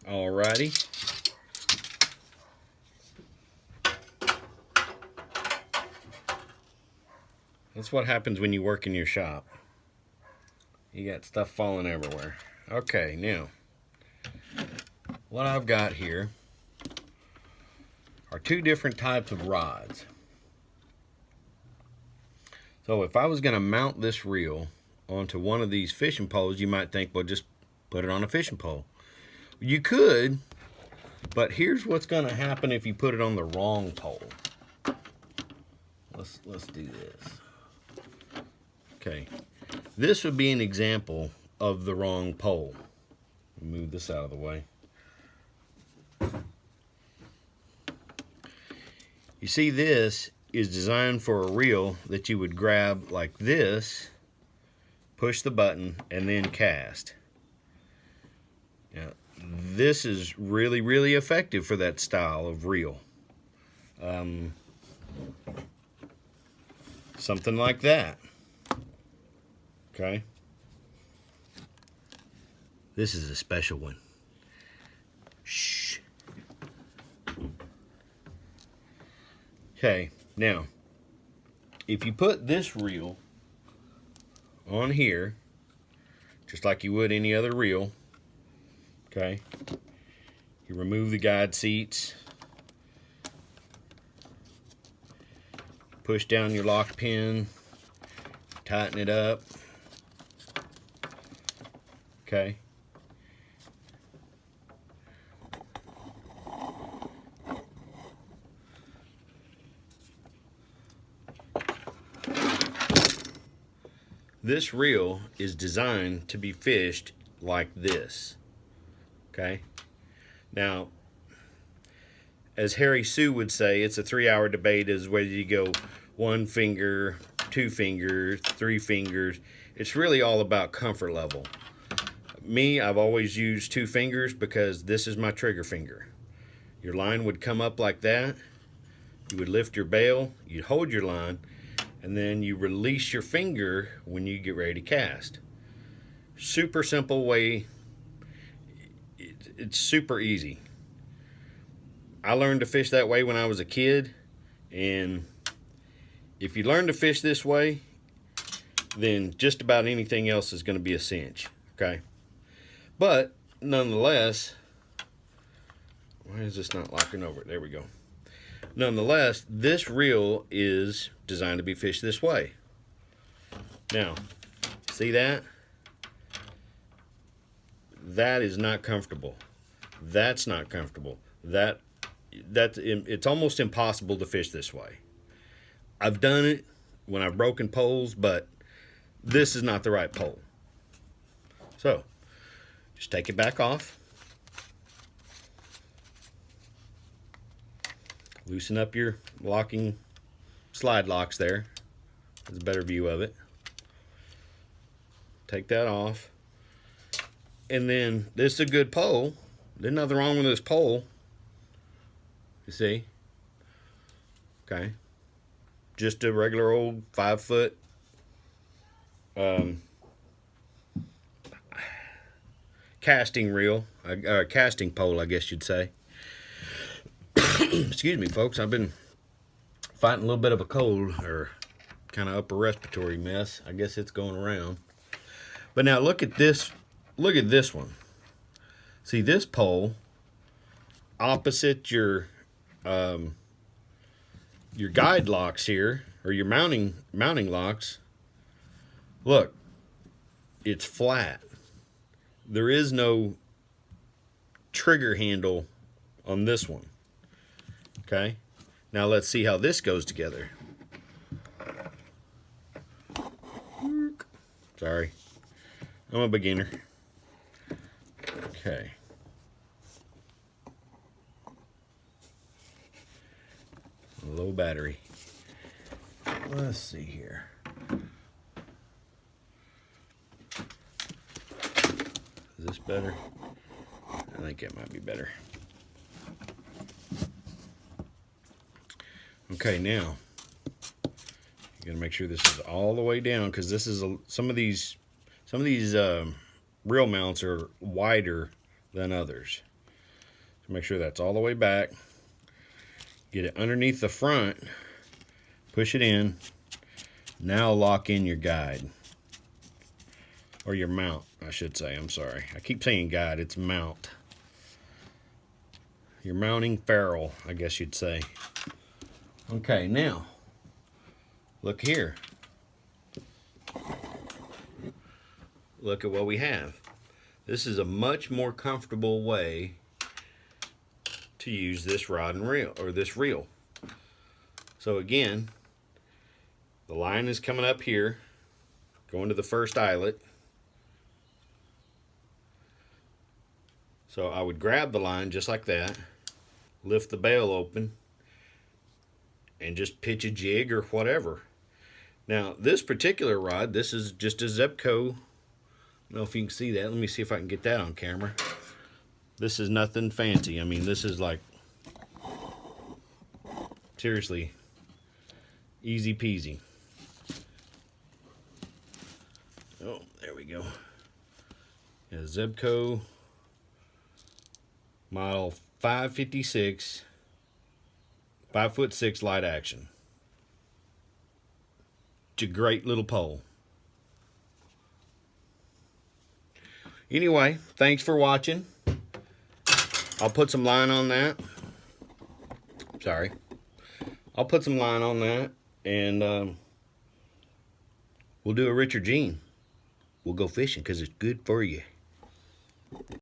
Alrighty. That's what happens when you work in your shop. You got stuff falling everywhere. Okay, now, what I've got here are two different types of rods. So if I was going to mount this reel onto one of these fishing poles, you might think, well, just put it on a fishing pole. You could, but here's what's going to happen if you put it on the wrong pole. Let's do this. Okay, this would be an example of the wrong pole. Move this out of the way. You see, this is designed for a reel that you would grab like this, push the button, and then cast. Now, this is really, really effective for that style of reel. Something like that. Okay. This is a special one. Shh. Okay, now, if you put this reel on here, just like you would any other reel, okay, you remove the guide seats, push down your lock pin, tighten it up, okay. This reel is designed to be fished like this, okay? Now, as Harry Sue would say, it's a 3-hour debate as whether you go 1 finger, 2 fingers, 3 fingers. It's really all about comfort level. Me, I've always used 2 fingers because this is my trigger finger. Your line would come up like that. You would lift your bail, you'd hold your line, and then you release your finger when you get ready to cast. Super simple way. It's super easy. I learned to fish that way when I was a kid, and if you learn to fish this way, then just about anything else is going to be a cinch, okay? But nonetheless, why is this not locking over? There we go. Nonetheless, this reel is designed to be fished this way. Now, see that? That is not comfortable. That's not comfortable. It's almost impossible to fish this way. I've done it when I've broken poles, but this is not the right pole. So, just take it back off. Loosen up your locking slide locks there. There's a better view of it. Take that off. And then, this is a good pole. There's nothing wrong with this pole. You see? Okay. Just a regular old 5-foot casting reel, casting pole, I guess you'd say. Excuse me, folks. I've been fighting a little bit of a cold or kind of upper respiratory mess. I guess it's going around. But now look at this. Look at this one. See this pole opposite your guide locks here, or your mounting locks. Look, it's flat. There is no trigger handle on this one. Okay, now let's see how this goes together. Sorry, I'm a beginner. Okay. Low battery. Let's see here. Is this better? I think it might be better. Okay, now you gotta make sure this is all the way down, because this is some of these reel mounts are wider than others. Make sure that's all the way back. Get it underneath the front. Push it in. Now lock in your guide. Or your mount, I should say. I'm sorry. I keep saying guide. It's mount. Your mounting ferrule, I guess you'd say. Okay, now, look here. Look at what we have. This is a much more comfortable way to use this rod and reel, or this reel. So again, the line is coming up here, going to the first eyelet. So I would grab the line just like that, lift the bail open, and just pitch a jig or whatever. Now this particular rod, this is just a Zebco. I don't know if you can see that. Let me see if I can get that on camera. This is nothing fancy. I mean, this is like, seriously, easy peasy. Oh, there we go. Yeah, Zebco model 556, 5'6" light action. It's a great little pole. Anyway, thanks for watching. I'll put some line on that. Sorry. I'll put some line on that, and we'll do a Richard Gene. We'll go fishing because it's good for you.